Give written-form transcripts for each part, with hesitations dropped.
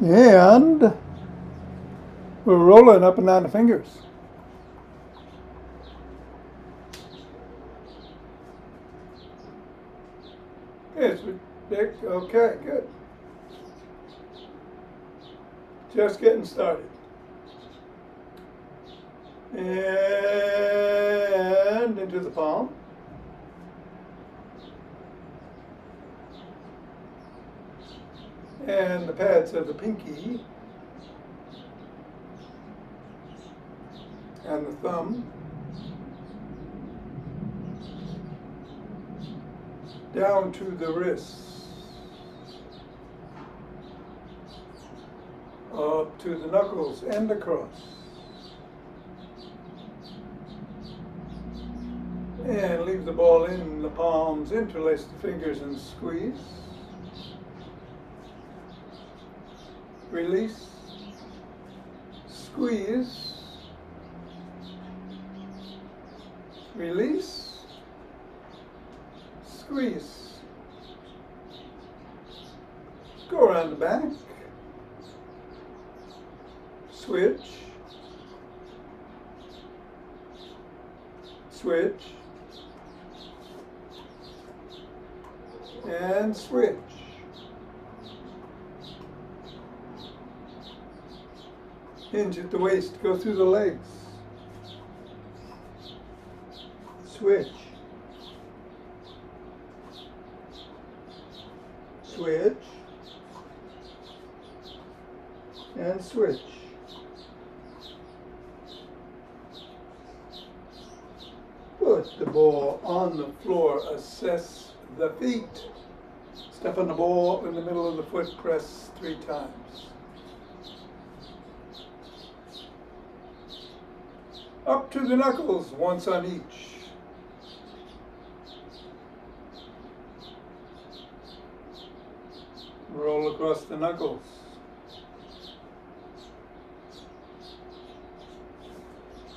And we're rolling up and down the fingers. Okay, good. Just getting started. And into the palm. And the pads of the pinky and the thumb down to the wrists, up to the knuckles and across. And leave the ball in the palms, interlace the fingers and squeeze. Release, squeeze, release, squeeze. Go around the back, switch, switch, and switch. Hinge at the waist, go through the legs. Switch. Switch. And switch. Put the ball on the floor, assess the feet. Step on the ball in the middle of the foot, press 3 times. Up to the knuckles, once on each. Roll across the knuckles.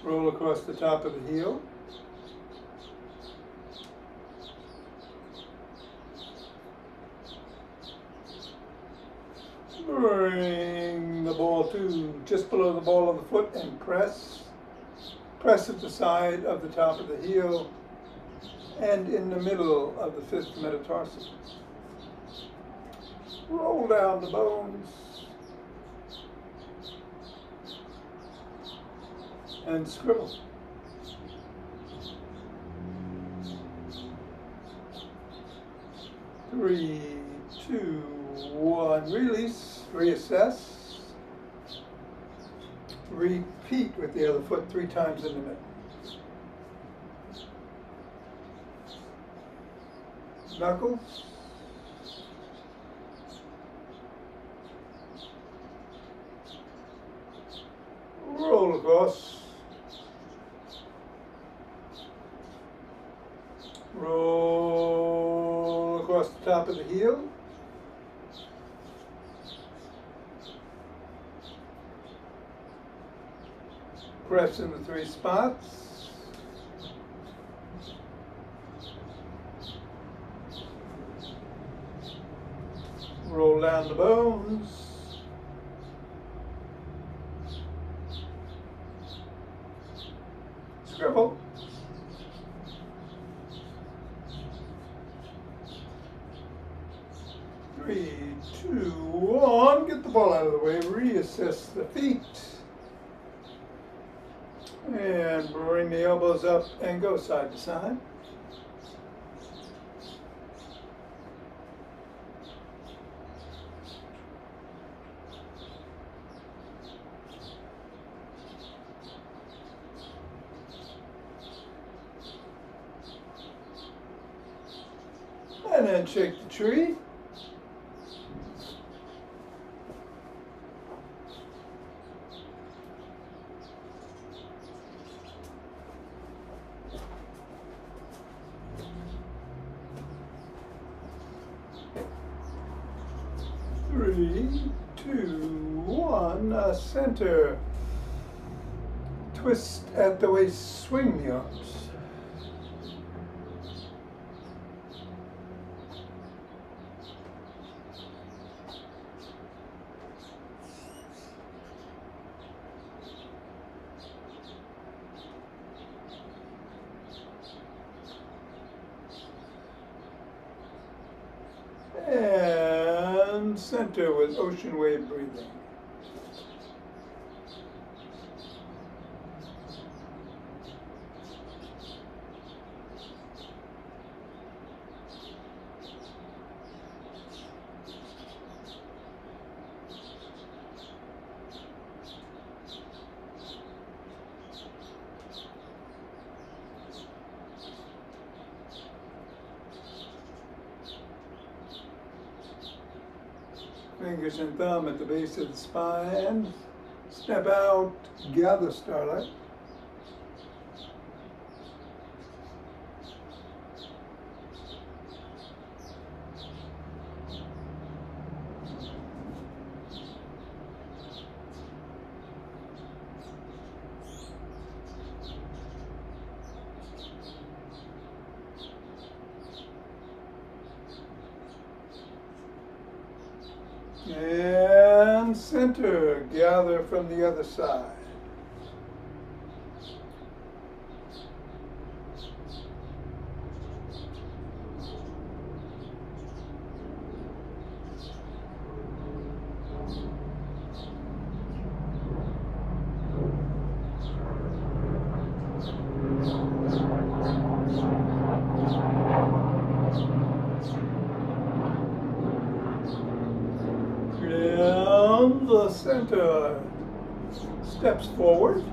Roll across the top of the heel. Bring the ball to just below the ball of the foot and press. Press at the side of the top of the heel and in the middle of the 5th metatarsal. Roll down the bones and scribble. Three, two, one. Release, reassess. Repeat with the other foot 3 times in the middle. Knuckles. Roll across. Roll across the top of the heel. Press in the 3 spots. Roll down the bones. Scribble. Three, two, one. Get the ball out of the way. Reassess the feet. And bring the elbows up and go side to side. And then shake the tree. Three, two, one. Center. Twist at the waist. Swing the arms. center with ocean wave breathing. Fingers and thumb at the base of the spine. Step out, gather starlight. And center, gather from the other side. Down the center, steps forward.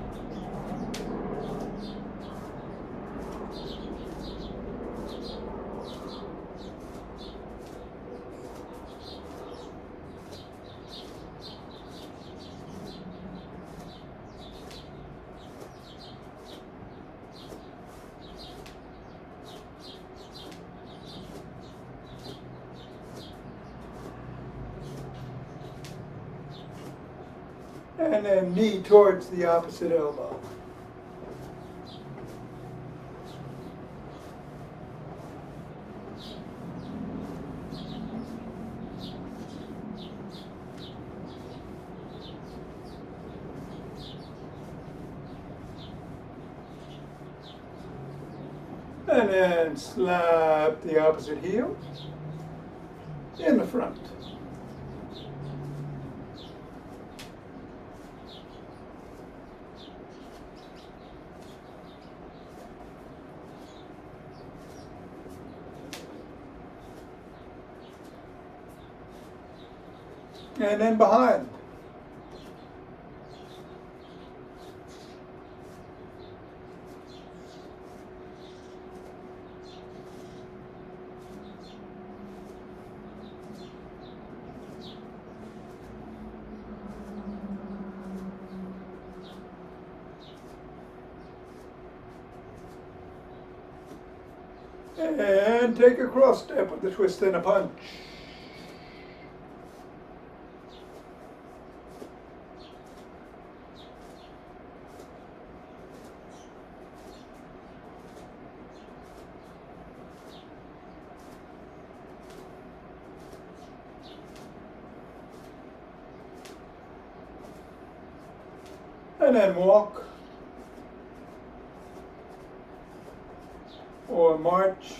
And then knee towards the opposite elbow. And then slap the opposite heel in the front. And then behind. And take a cross step with a twist and a punch. And then walk, or march,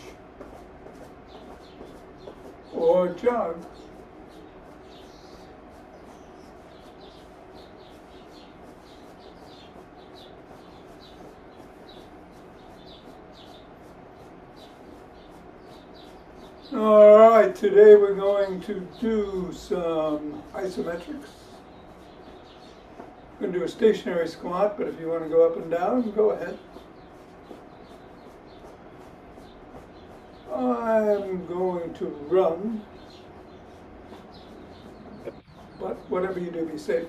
or jog. All right, today we're going to do some isometrics. We're going to do a stationary squat, but if you want to go up and down, go ahead. I'm going to run, but whatever you do, be safe.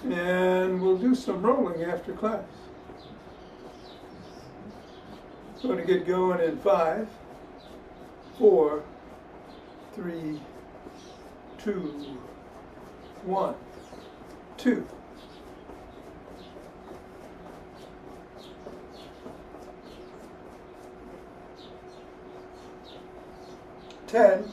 And we'll do some rolling after class. Going to get going in 5, 4, 3, 2, 1, 2. 10.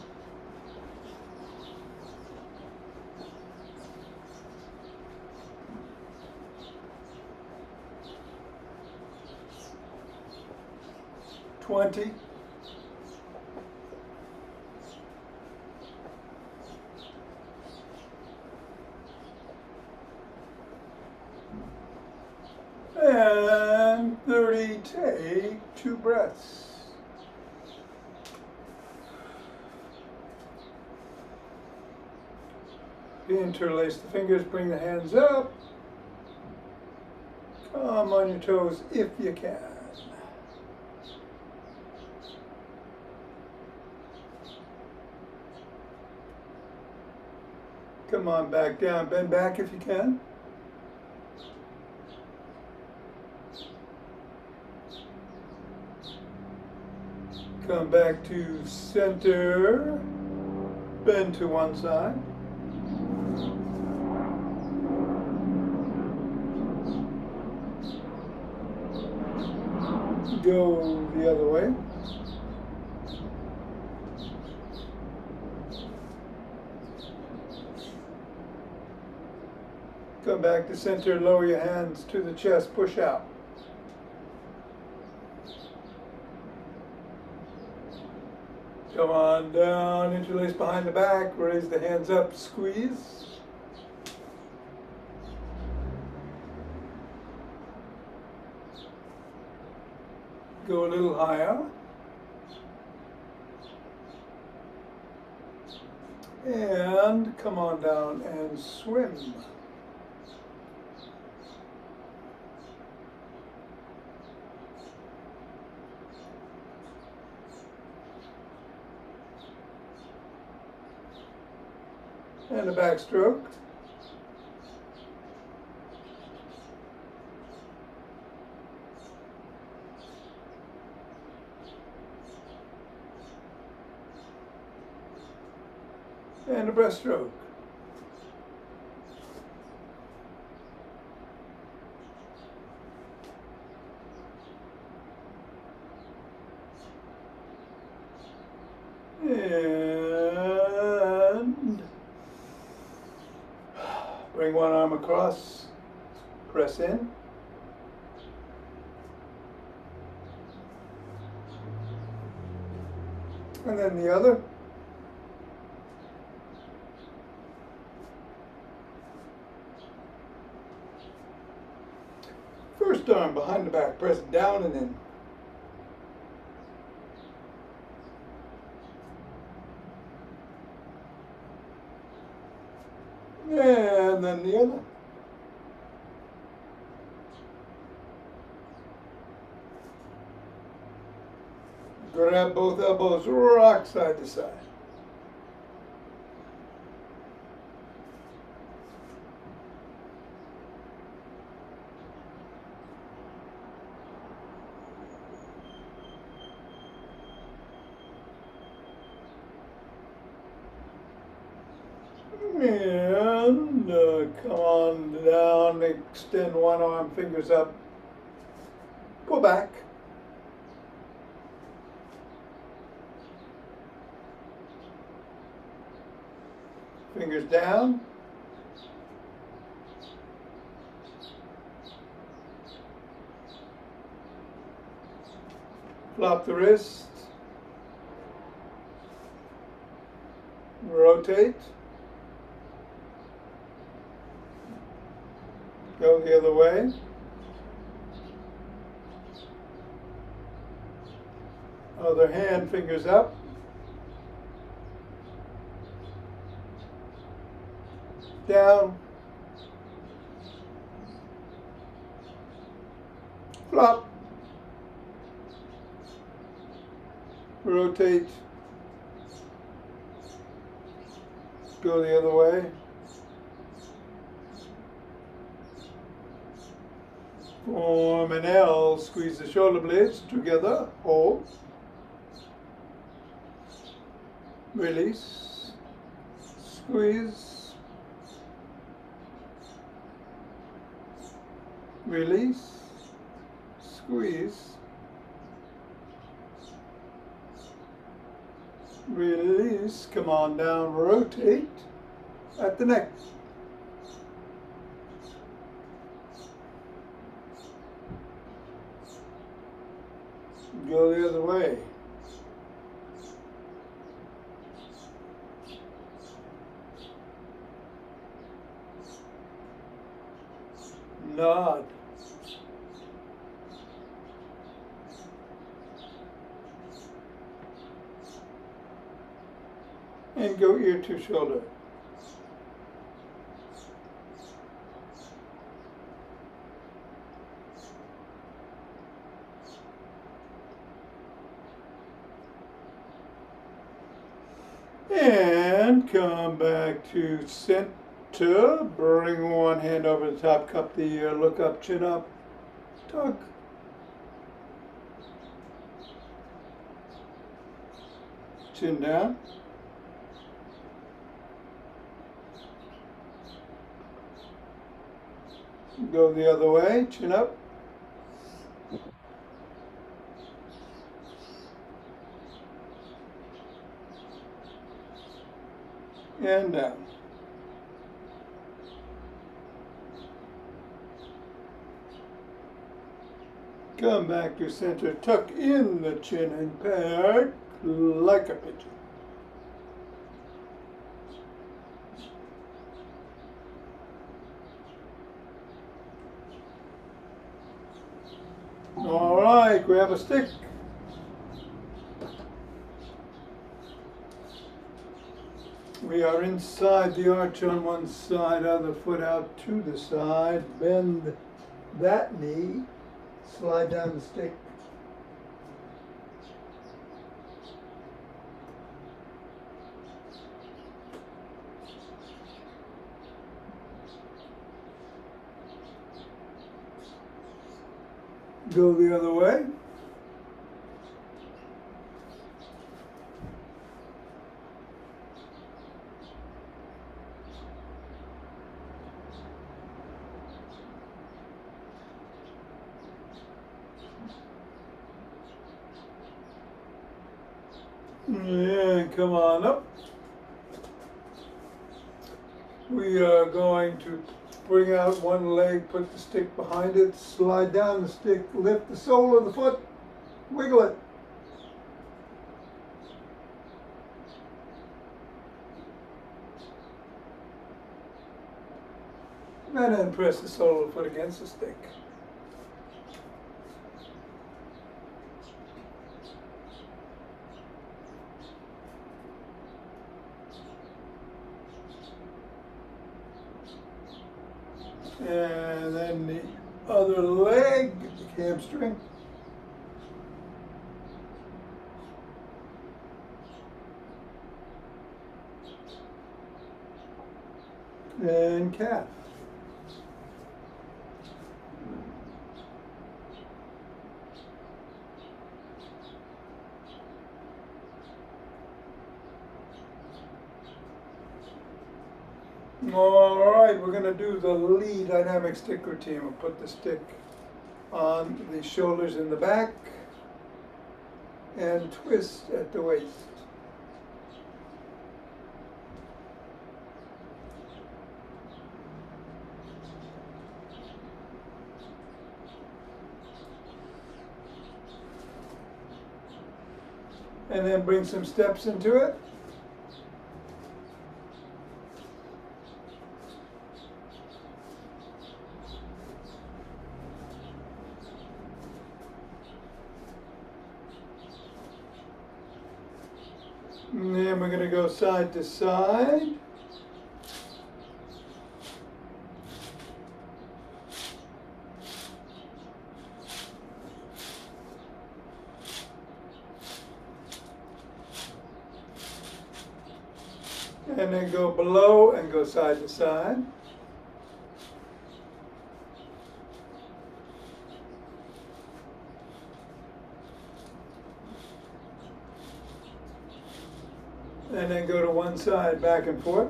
20. 2 breaths. Interlace the fingers, bring the hands up. Come on your toes if you can. Come on back down, bend back if you can. Come back to center, bend to one side. Go the other way. Come back to center, lower your hands to the chest, push out. Come on down, interlace behind the back, raise the hands up, squeeze. Go a little higher. And come on down and swim. And a backstroke. And a breaststroke. And bring one arm across, press in. And then the other. First arm behind the back, press down and in. And then the other. Grab both elbows, rock side to side. And come on down, extend one arm, fingers up, pull back. Fingers down. Flop the wrist. Rotate. Go the other way. Other hand, fingers up. Down. Flop. Rotate. Go the other way. Form an L, squeeze the shoulder blades together, hold. Release. Squeeze. Release. Squeeze. Release. Come on down, rotate at the neck. Go the other way. Nod. and go ear to shoulder. And come back to center. Bring one hand over the top, cup the ear, look up, chin up, tuck. Chin down. Go the other way, chin up. And down. Come back to center, tuck in the chin and back like a pigeon. All right, grab a stick. We are inside the arch on one side, other foot out to the side. Bend that knee, slide down the stick. Go the other way. And come on up. We are going to bring out one leg, put the stick behind it, slide down the stick, lift the sole of the foot, wiggle it. And then press the sole of the foot against the stick. And then the other leg, hamstring. And calf. All right, we're going to do the Lee dynamic stick routine. We'll put the stick on the shoulders in the back and twist at the waist. And then bring some steps into it. And then we're going to go side to side. And then go below and go side to side. And then go to one side, back and forth.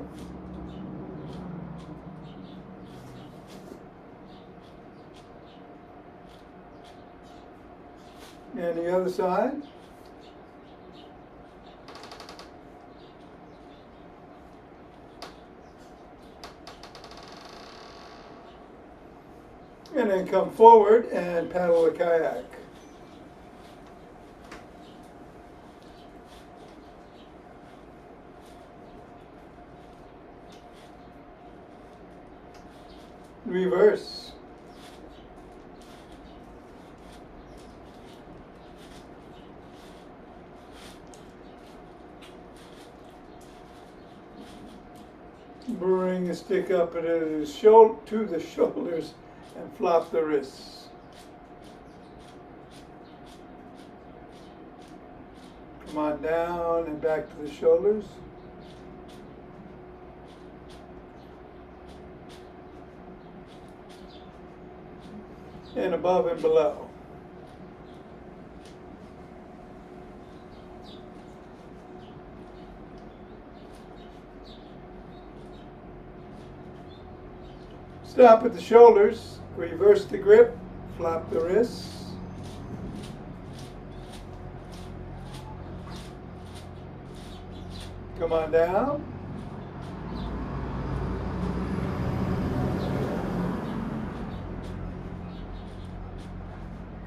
And the other side. And then come forward and paddle a kayak. Reverse. Bring the stick up to the shoulders and flop the wrists. Come on down and back to the shoulders. And above and below. Stop at the shoulders, reverse the grip, flop the wrists. Come on down.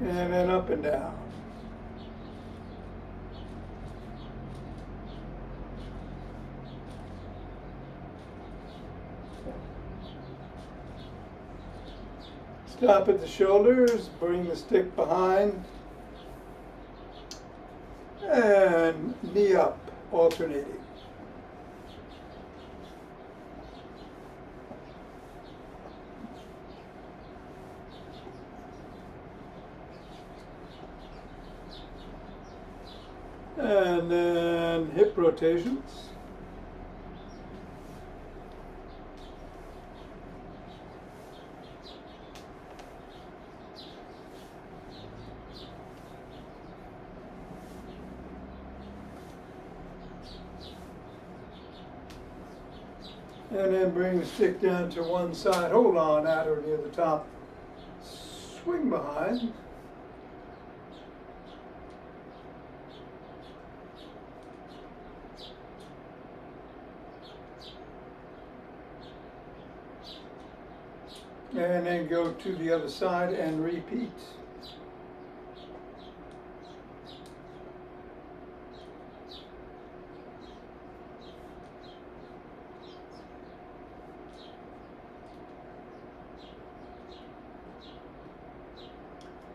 And then up and down. Stop at the shoulders, bring the stick behind, and knee up, alternating. And then hip rotations. And then bring the stick down to one side. Hold on at or near the top. Swing behind. And then go to the other side and repeat.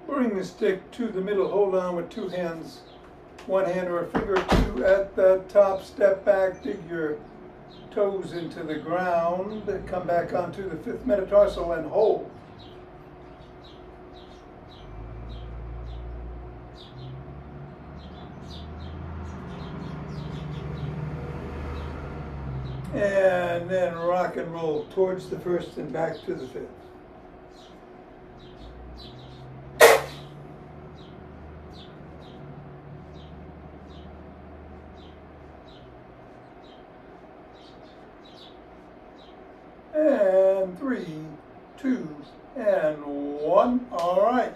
Bring the stick to the middle, hold on with two hands, one hand or a finger or two at the top, step back, dig your toes into the ground, come back onto the fifth metatarsal and hold. And then rock and roll towards the first and back to the fifth. And 3, 2, and 1. All right.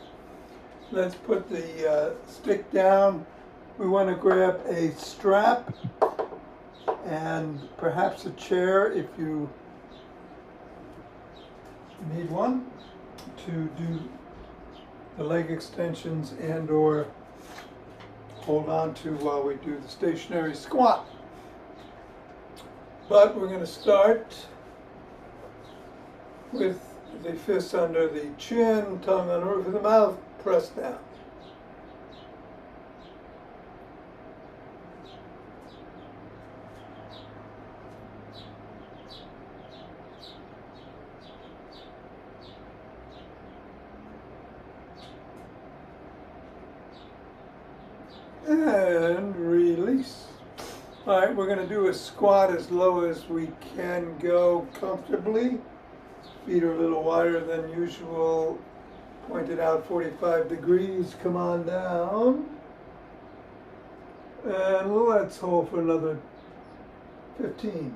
Let's put the stick down. We want to grab a strap and perhaps a chair if you need one to do the leg extensions and or hold on to while we do the stationary squat. But we're going to start with the fists under the chin, tongue on the roof of the mouth, press down. And release. All right, we're going to do a squat as low as we can go comfortably. Feet are a little wider than usual. Pointed out 45 degrees. Come on down. And let's hold for another 15.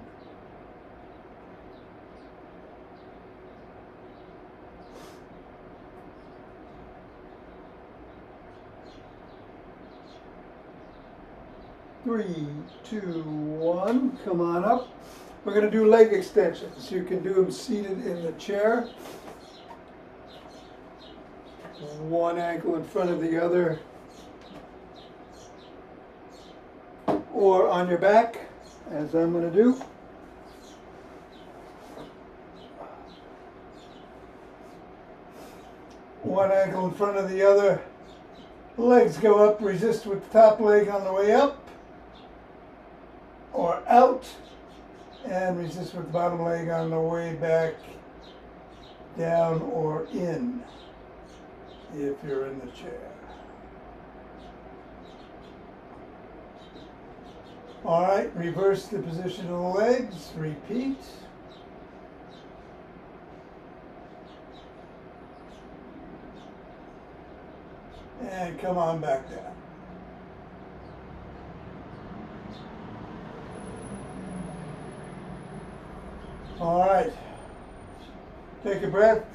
Three, 2, 1. Come on up. We're going to do leg extensions. You can do them seated in the chair. One ankle in front of the other. Or on your back, as I'm going to do. One ankle in front of the other. Legs go up, resist with the top leg on the way up or out. and resist with the bottom leg on the way back down or in if you're in the chair. All right, reverse the position of the legs, repeat. And come on back down. All right, take a breath.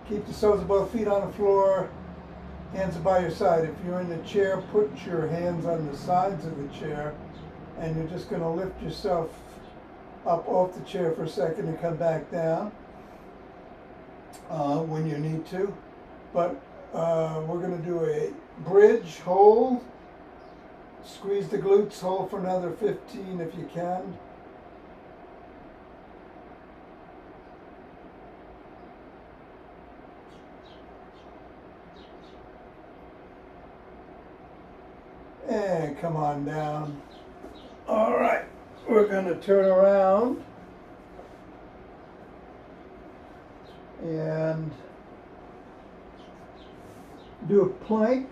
Keep the soles of both feet on the floor. Hands are by your side. If you're in the chair, put your hands on the sides of the chair, and you're just going to lift yourself up off the chair for a second and come back down when you need to. But we're going to do a bridge hold. Squeeze the glutes, hold for another 15 if you can. And come on down. All right, we're going to turn around and do a plank.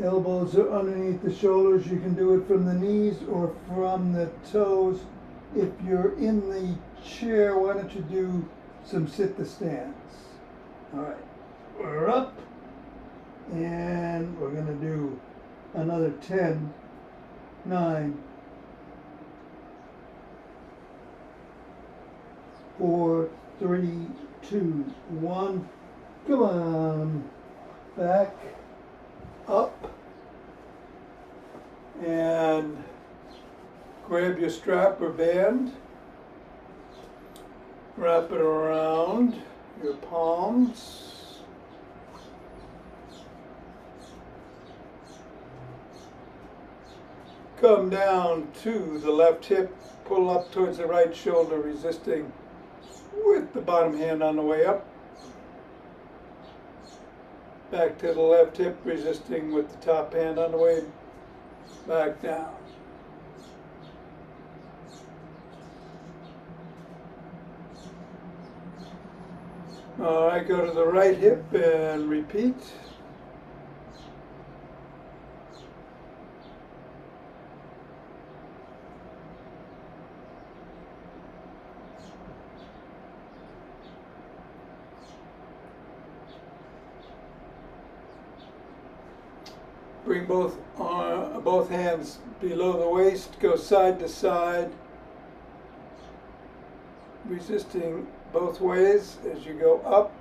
Elbows are underneath the shoulders. You can do it from the knees or from the toes. If you're in the chair, why don't you do some sit-to-stands? All right, we're up, and we're going to do another 10, 9, 4, 3, 2, 1. Come on, back, up, and grab your strap or band, wrap it around your palms. Come down to the left hip, pull up towards the right shoulder, resisting with the bottom hand on the way up. Back to the left hip, resisting with the top hand on the way back down. All right, go to the right hip and repeat. Bring both hands below the waist, go side to side, resisting both ways as you go up.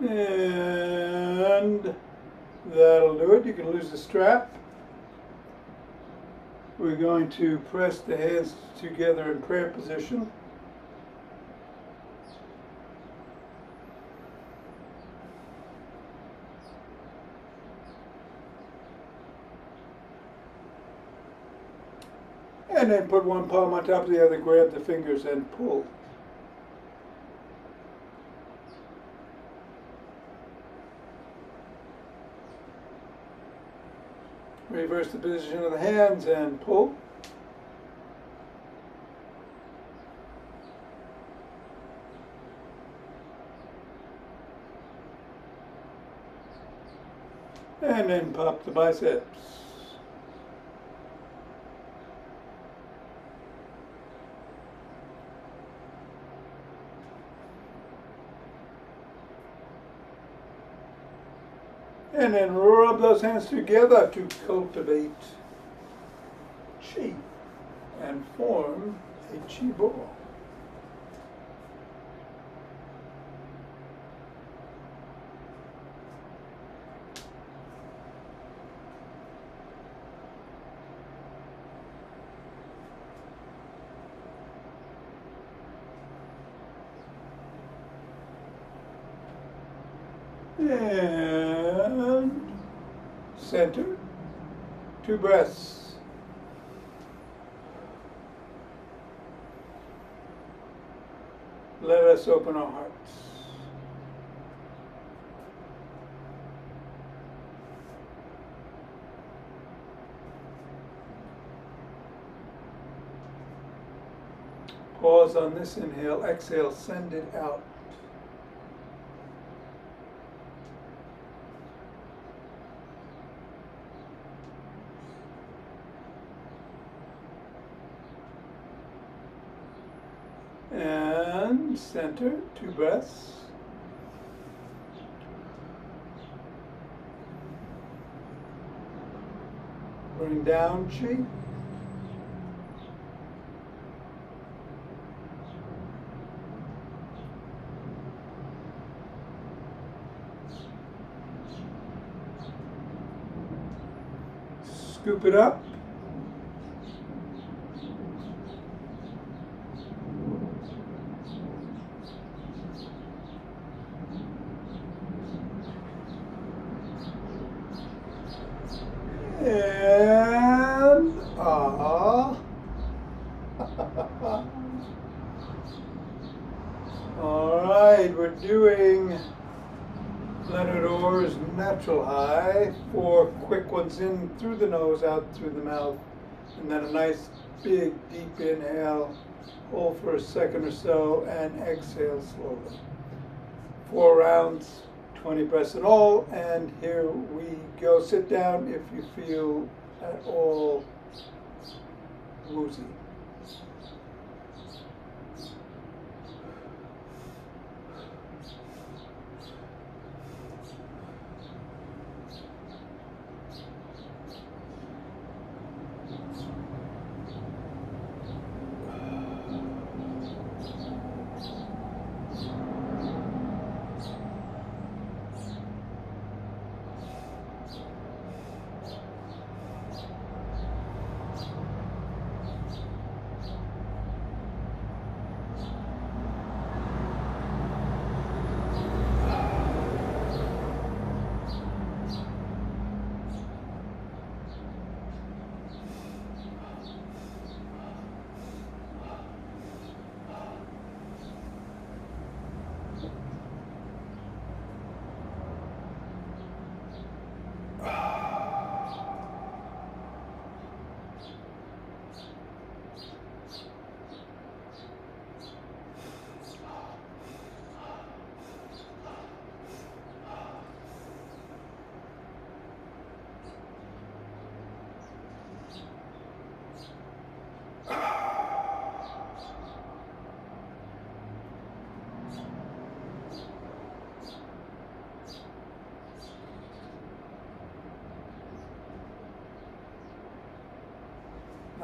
And that'll do it. You can lose the strap. We're going to press the hands together in prayer position. And then put one palm on top of the other, grab the fingers and pull. Reverse the position of the hands and pull. And then pop the biceps. And then rub those hands together to cultivate chi and form a chi ball. And center, 2 breaths. Let us open our hearts. Pause on this inhale, exhale, send it out. And center, 2 breaths. Bring down chi. Scoop it up. And all right, we're doing Leonard Orr's natural high. 4 quick ones in through the nose, out through the mouth, and then a nice big deep inhale. Hold for a second or so and exhale slowly. 4 rounds, 20 breaths in all, and here we go. Sit down if you feel at all woozy.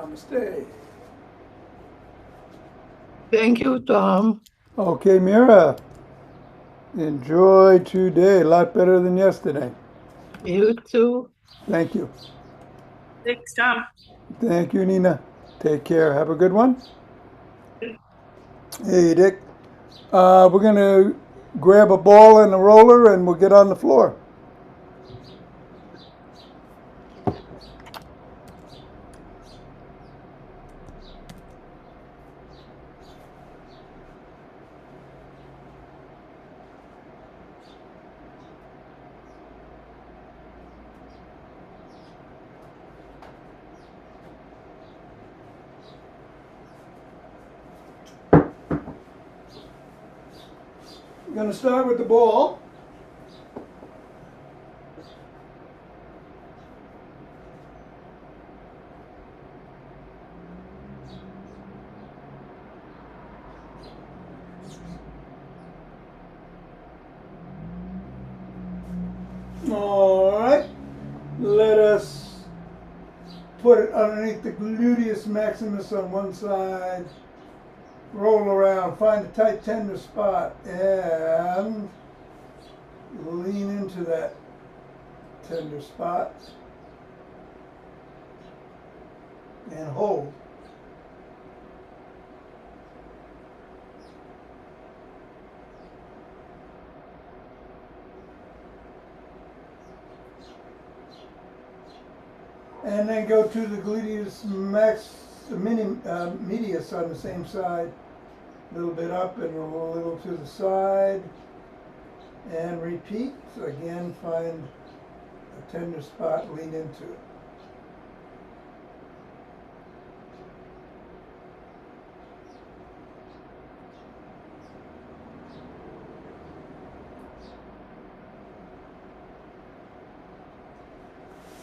Namaste. Thank you, Thom. Okay, Mira, enjoy today. A lot better than yesterday. You too. Thank you. Thanks, Thom. Thank you, Nina. Take care. Have a good one. Hey, Dick. We're going to grab a ball and a roller and we'll get on the floor. We're going to start with the ball. All right. Let us put it underneath the gluteus maximus on one side. Roll around, find a tight tender spot, and lean into that tender spot. And hold. And then go to the gluteus medius on the same side. A little bit up and a little to the side. And repeat. So again, find a tender spot, lean into it.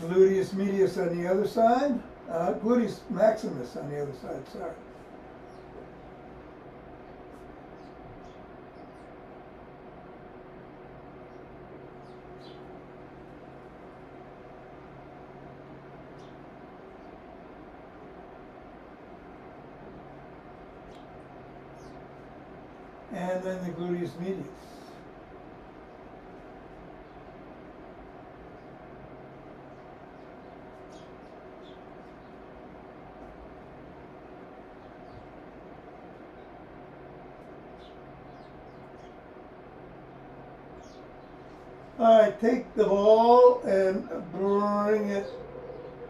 Gluteus medius on the other side, gluteus maximus on the other side, sorry. And then the gluteus medius. All right, take the ball and bring it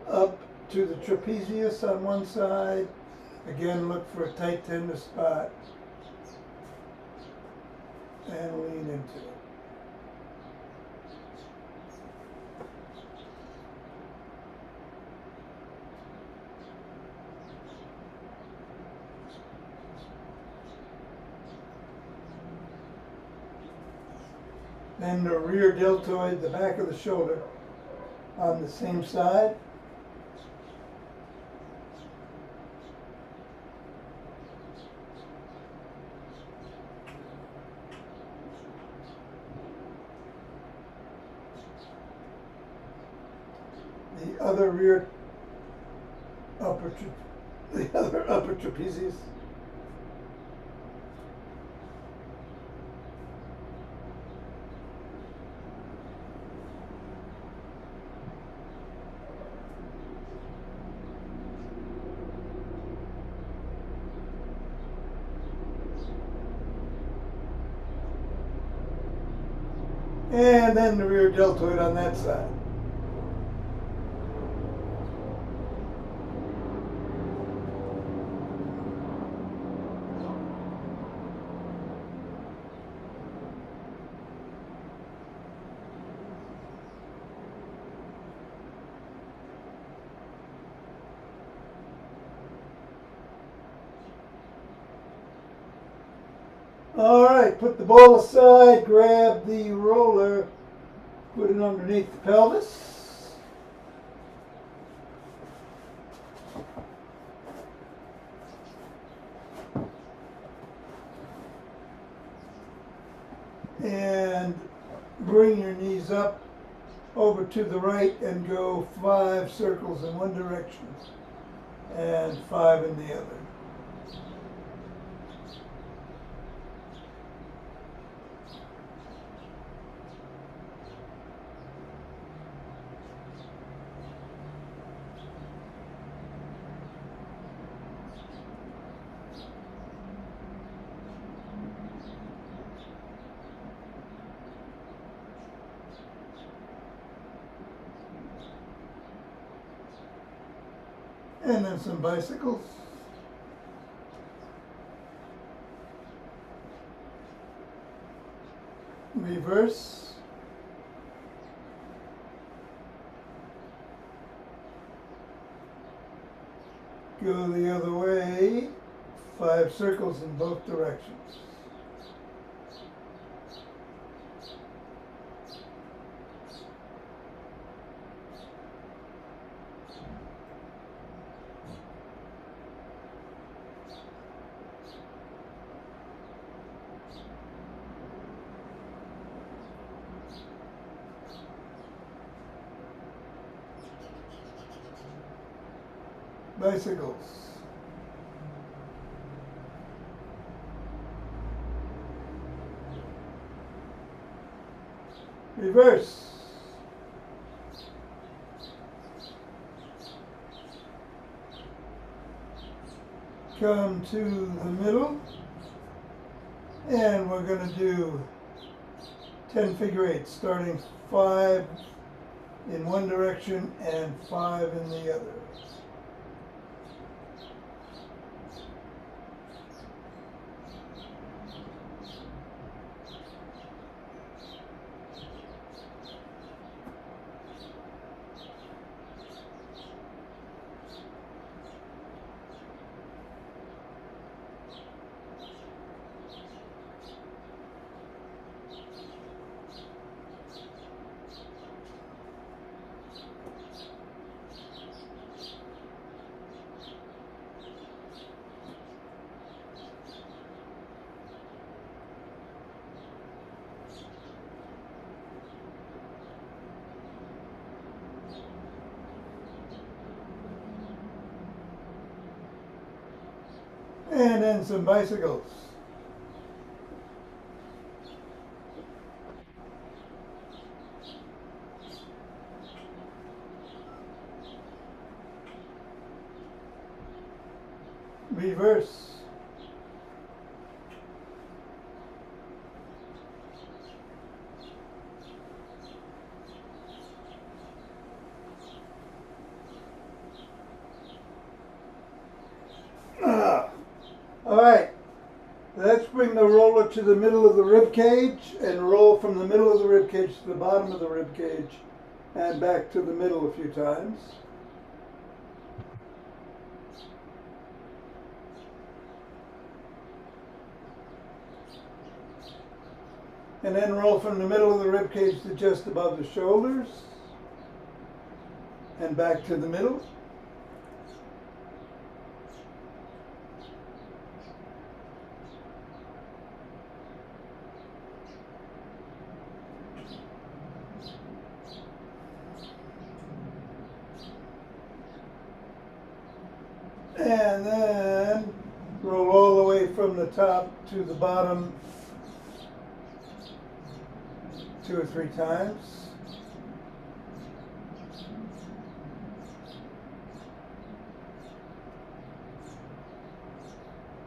up to the trapezius on one side. Again, look for a tight tender spot and lean into it. Then the rear deltoid, the back of the shoulder, on the same side. The other rear upper trapezius. And then the rear deltoid on that side. All right, put the ball aside, grab the roller, put it underneath the pelvis. And bring your knees up over to the right and go 5 circles in one direction and 5 in the other. And then some bicycles. Reverse. Go the other way. 5 circles in both directions. Bicycles. Reverse. Come to the middle, and we're going to do 10 figure eights, starting 5 in one direction and 5 in the other. And then some bicycles. Reverse. All right, let's bring the roller to the middle of the rib cage and roll from the middle of the rib cage to the bottom of the rib cage and back to the middle a few times. And then roll from the middle of the rib cage to just above the shoulders and back to the middle. And then roll all the way from the top to the bottom 2 or 3 times.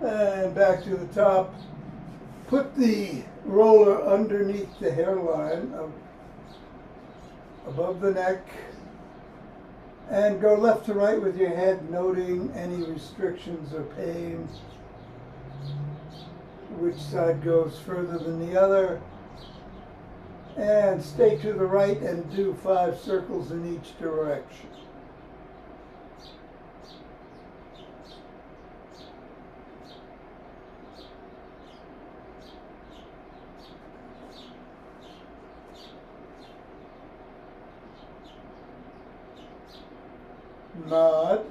And back to the top. Put the roller underneath the hairline above the neck. And go left to right with your head, noting any restrictions or pain. Which side goes further than the other. And stay to the right and do 5 circles in each direction. Nod.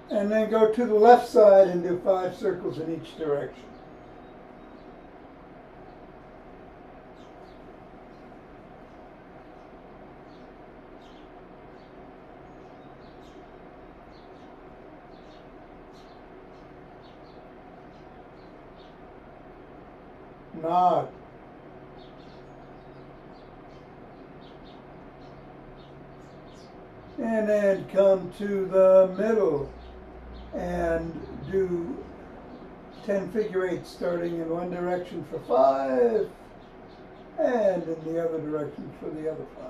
And then go to the left side and do 5 circles in each direction. Nod. And then come to the middle and do 10 figure eights starting in one direction for 5 and in the other direction for the other 5.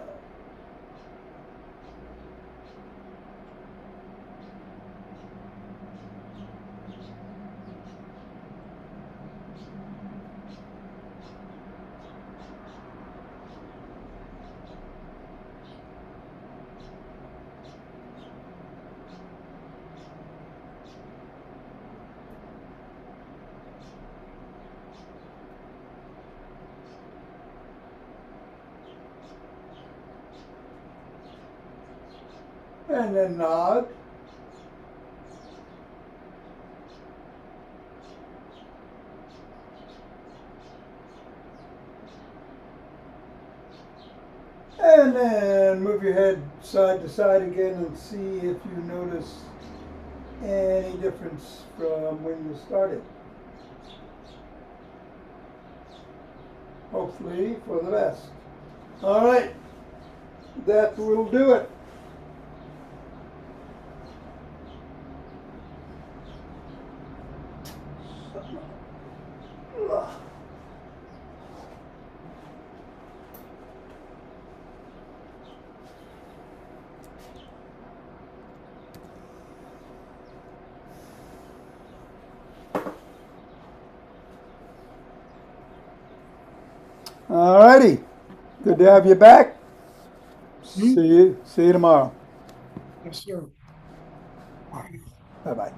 And then nod. And then move your head side to side again and see if you notice any difference from when you started. Hopefully for the best. All right, that will do it. All righty. Good to have you back. Hmm? See you tomorrow. Yes, sir. Bye-bye.